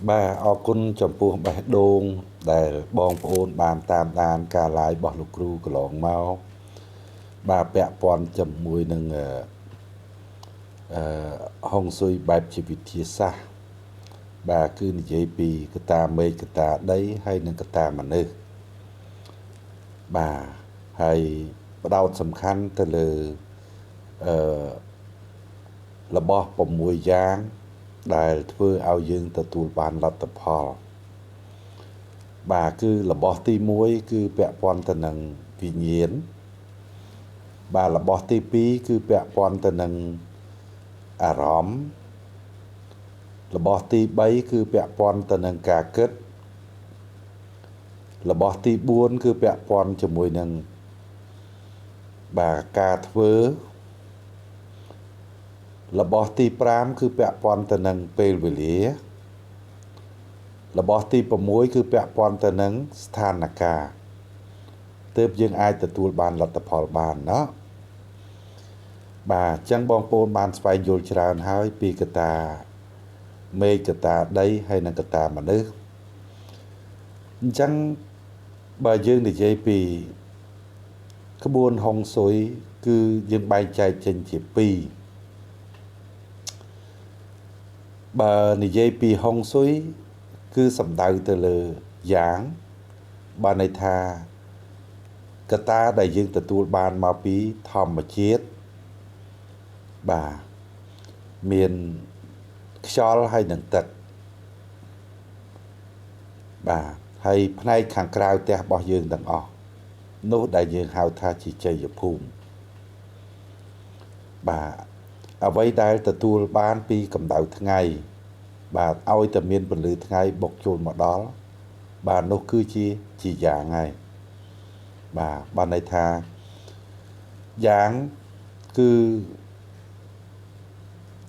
Bà ở cún chồng phu bè đôn để bong ôn bàn tam đàn cả lại bỏ lục ru của lộn mau bà bẹ pon chầm mùi nâng hong xuôi bài chỉ vị thiê xa bà cứ như vậy vì cái ta mê cái ta đấy hay nâng cái ta mà nư bà hay bắt đầu sầm khăn từ là bỏ bầm mùi giang để thưa ao dương từ tù bàn lọt tập hò bà cứ là bỏ ti muối cứ bẹ pon từ nâng vị nhiến bà là bỏ ti pi cứ bẹ pon từ nâng à rõm là bỏ ti bấy cứ bẹ pon từ nâng cà kết là bỏ ti buôn cứ bẹ pon cho mùi nâng bà cà thưa là bỏ ti pram cứ bẹ pon từ nâng pel về lía là bỏ ti bờ muối cứ bẹ pon từ nâng sthana ca tớp dương ai từ tuôn bàn là tập họ bàn đó bà chẳng bong pôn bàn phải vô tràn hai pi cái ta mê cái ta đây hay là cái ta mà nước chẳng bà dương thì dây pi cái buôn hông xối cứ dương bay chạy trên chỉ pi bà thì dây pi hông xối cứ sầm đầu từ lờ giảng bà này tha cái ta đại dương từ tuôn bàn mà pi thòm mà chết bà miền xóa hay nâng tật bà hay nay kháng krao tè bỏ dương đằng ọ nốt đại dương hào tha chỉ chơi dập hùm bà ở vây đai từ tu ban pi cầm đầu tháng ngày bà ôi từ miền bần lư tháng ngày bọc chôn mà đó bà nô cư chi chỉ giả ngày bà này tha dáng cứ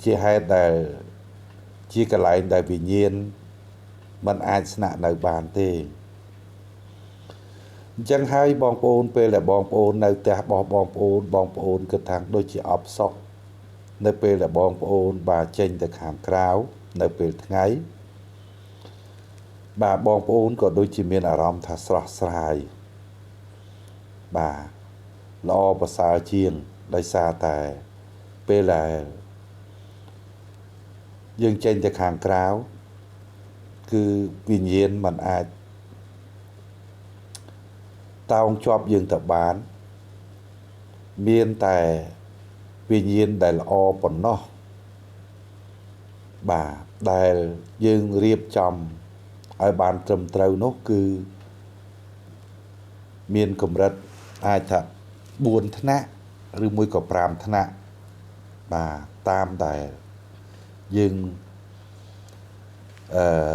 chỉ hay là chỉ cái lại đại vì nhiên mình ai sạ nơi bàn thì chẳng hay bong ôn pe là bong ôn nơi ta bong ôn cái thằng đôi chỉ ấp sọc nơi pe là bong ôn bà tranh được hàng kráo nơi pe ngày bà bong ôn có đôi chỉ miền Aram thà sài bà lo bà sao chiên đại xa tại pe là dương tranh được hàng kráo cứ vì nhiên mình ai tao không cho dương tập bán miên tài vì nhiên đại là o bọn nó bà đại dương riêng chồng ai bàn trầm trâu nó cứ miên cầm rất ai thật buồn thân á rồi mùi có pram thân á bà tam đại dương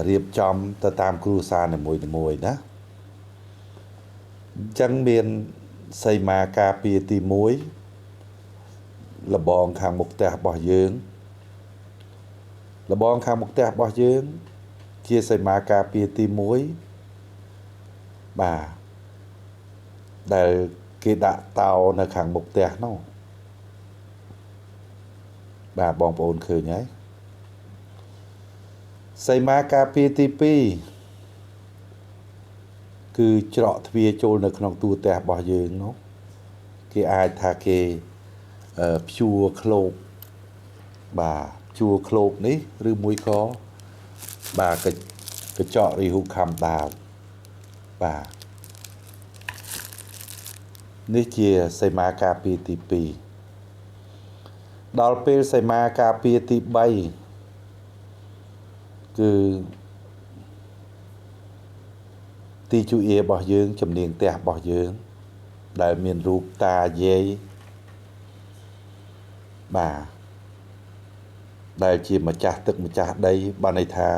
riêng chồng ta tam cru sa này mùi đó chẳng miền xây mà cà pia tì muối là bòn hàng một tè bỏ dưỡng là bòn hàng một tè bỏ dưỡng chia xây mà cà pia tì muối bà để cái đạ tàu là hàng một tè nó bà bòn bồn khử nhé xây mà cà pia tì pi cứ trọ thuyền trôiនៅក្នុងទូតែរបស់យើងនោះគេអាចថាគេព្យួរឃ្លោកបាទព្យួរឃ្លោកនេះឬមួយក៏បាទកញ្ចក់រីហ៊ូខំដាវបាទនេះជាសីមាការពារទី2ដល់ពេលសីមាការពារទី3គឺទីជួយរបស់យើងជំនាញផ្ទះរបស់យើងដែលមានរូបតាយាយបាទដែលជាម្ចាស់ទឹកម្ចាស់ដីបានន័យថា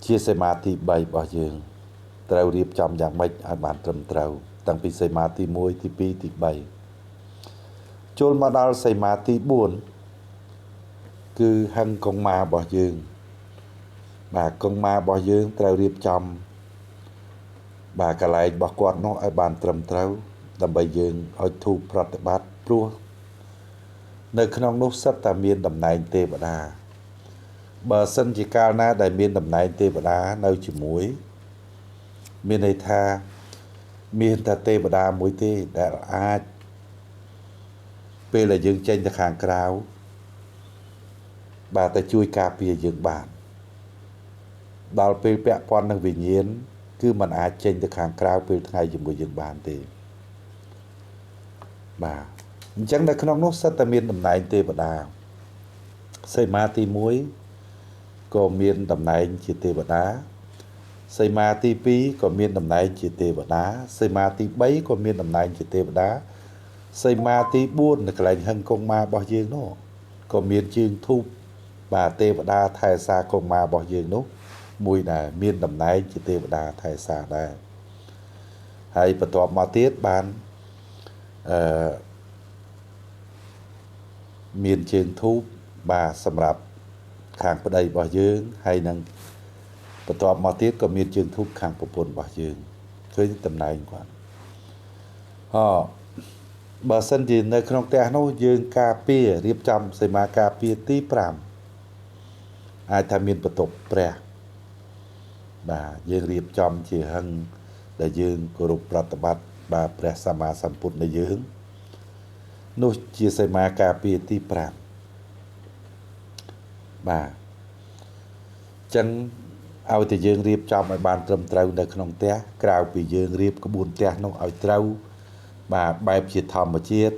ជាសមាធិ3របស់យើងត្រូវរៀបចំយ៉ាងម៉េចឲ្យបានត្រឹមត្រូវតាំងពីសមាធិ1ទី2ទី3ចូលមកដល់សមាធិ4គឺហឹងកុងម៉ារបស់យើងបាទកុងម៉ារបស់យើងត្រូវរៀបចំបាទកន្លែងរបស់គាត់នោះឲ្យបានត្រឹមត្រូវដើម្បីយើងឲ្យធូបប្រតិបត្តិព្រោះនៅក្នុងនោះសិតតែមានតំណែងទេវតា បើសិនជាកាលណាដែលមានតំណែងទេវតានៅជាមួយមានន័យថាមានតែទេវតាមួយទេដែលអាចពេលដែលយើងចេញទៅខាងក្រៅបាទទៅជួយការពារយើងបានដល់ពេលពាក់ព័ន្ធនឹងវិញ្ញាណគឺมันអាចចេញទៅខាងក្រៅពេលថ្ងៃជាមួយយើងបានទេបាទអញ្ចឹងនៅក្នុងនោះសិតតែមានតំណែងទេវតាសីមាទី1ក៏មានតំណែងជាទេវតាសីមាទី2ក៏មានតំណែងជាទេវតាសីមាទី3ក៏មានតំណែងជាទេវតាសីមាទី4នៅកន្លែងហឹងកុងម៉ារបស់យើងនោះក៏មានជើងធូបបាទទេវតាថែសាកុងម៉ារបស់យើងនោះមួយដែរមានតំណែងជាទេវតាថែសាដែរហើយបន្ទាប់មកទៀតបានមានជើងធូបបាទសម្រាប់ខាងប្តីរបស់យើងហើយនឹងបន្ទាប់មកទៀតក៏មានជើងធូបខាងប្រពន្ធរបស់យើងឃើញតំណែងគាត់បើសិនជានៅក្នុងផ្ទះនោះយើងការពាររៀបចំសីមាការពារទី5អាចថាមានបន្ទប់ព្រះបាទយើងរៀបចំជាហឹងដែលយើងគោរពប្រតិបត្តិបាទព្រះសម្មាសម្ពុទ្ធនៃយើងនោះជាសីមាការពារទី5បាទចឹងឲ្យតែយើងរៀបចំឲ្យបានត្រឹមត្រូវនៅក្នុងផ្ទះក្រៅពីយើងរៀបក្បួនផ្ទះនោះឲ្យត្រូវបាទបែបជាធម្មជាតិ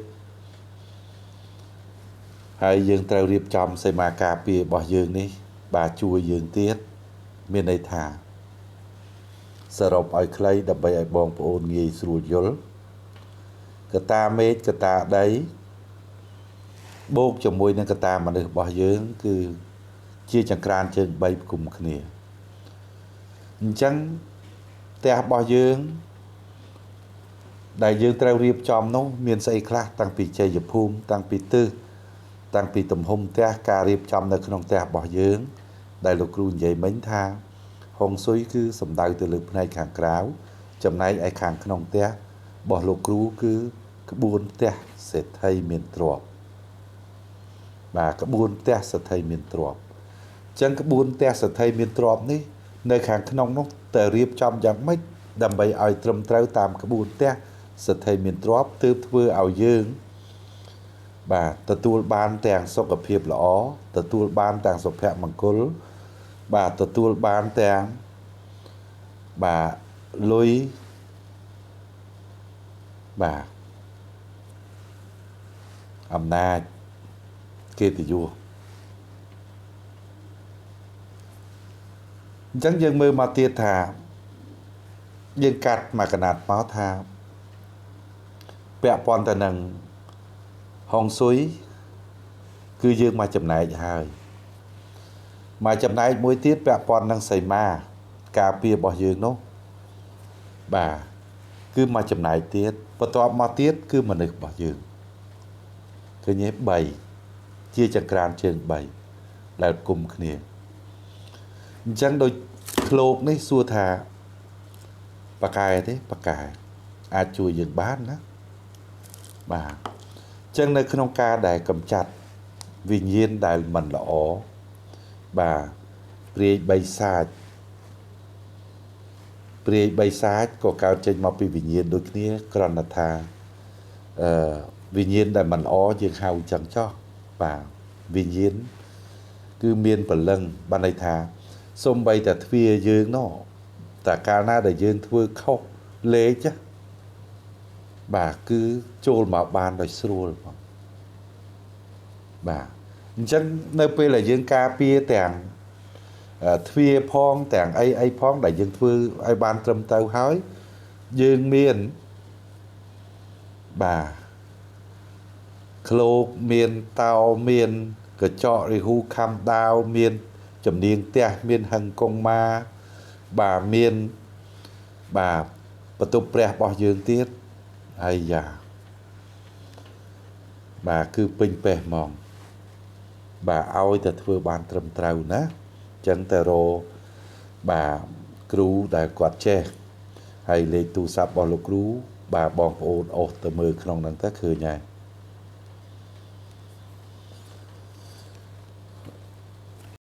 ហើយយើងត្រូវរៀបចំសីមាការពាររបស់យើងនេះបាទជួយយើងទៀតមានន័យថាសរុបឲ្យខ្លីដើម្បីឲ្យបងប្អូនងាយស្រួលយល់កតាមេឃកតាដីបូកជាមួយនឹងកតាមនុស្សរបស់យើងគឺជាចង្ក្រានជើង3ផ្គុំគ្នាអញ្ចឹងផ្ទះរបស់យើងដែលយើងត្រូវរៀបចំនោះមានស្អីខ្លះតាំងពីជ័យភូមិតាំងពីទិសតាំងពីទំហំផ្ទះការរៀបចំនៅក្នុងផ្ទះរបស់យើងដែលលោកគ្រូនិយាយមិញថាហុងស៊ុយគឺសំដៅទៅលើផ្នែកខាងក្រៅចំណែកឯខាងក្នុងផ្ទះរបស់លោកគ្រូគឺក្បួនផ្ទះសេដ្ឋីមានទ្រព្យបាទក្បួនផ្ទះសេដ្ឋីមានទ្រព្យអញ្ចឹងក្បួនផ្ទះសេដ្ឋីមានទ្រព្យនេះនៅខាងក្នុងនោះតែរៀបចំយ៉ាងម៉េចដើម្បីឲ្យត្រឹមត្រូវតាមក្បួនផ្ទះសេដ្ឋីមានទ្រព្យទើបធ្វើឲ្យយើងបាទទទួលបានទាំងសុខភាពល្អទទួលបានទាំងសុភមង្គលបាទទទួលបានទាំងបាទលុយបាទអំណាចកិត្តិយសអញ្ចឹងយើងមើលមកទៀតថាយើងកាត់មកកណាត់មកថាពាក់ព័ន្ធទៅនឹងហុងស៊ុយគឺយើងមកចំណែកហើយមកចំណែកមួយទៀតពាក់ព័ន្ធនឹងសីមាការពាររបស់យើងនោះបាទគឺមកចំណែកទៀតបន្ទាប់មកទៀតគឺមនុស្សរបស់យើងឃើញទេ3ជាចង្ក្រានជើង3ដែលគុំគ្នាអញ្ចឹងដូចឃ្លោកនេះសួរថាប៉ាកែទេប៉ាកែអាចជួយយើងបានណាបាទអញ្ចឹងនៅក្នុងការដែលកម្ចាត់វិញ្ញាណដែលមិនល្អបាទព្រាយបីសាចក៏កើតចេញមកពីវិញ្ញាណដូចគ្នាគ្រាន់តែថាវិញ្ញាណដែលមិនល្អយើងហៅចឹងចោះបាទវិញ្ញាណគឺមានព្រលឹងបានន័យថាសូម្បីតែទ្វារយើងនោះតែកាលណាដែលយើងធ្វើខុសលេខបាទគឺចូលមកបានដោយស្រួលបងបាទអញ្ចឹងនៅពេលដែលយើងការពារទាំងទ្វារផងទាំងអីផងដែលយើងធ្វើឲ្យបានត្រឹមត្រូវហើយយើងមានបាទឃ្លោកមានតោមានកញ្ចក់រិហ៊ូខំដាវមានចំនៀងផ្ទះមានហឹងកុងម៉ាបាទមានបាទបន្ទប់ព្រះរបស់យើងទៀតហើយយ៉ាបាទគឺពេញពេះហ្មងបាទឲ្យតែធ្វើបានត្រឹមត្រូវណាអញ្ចឹងតែរបាទគ្រូដែលគាត់ចេះហើយលេខទូរស័ព្ទរបស់លោកគ្រូបាទបងប្អូនអស់ទៅមើលក្នុងហ្នឹងទៅឃើញហើយ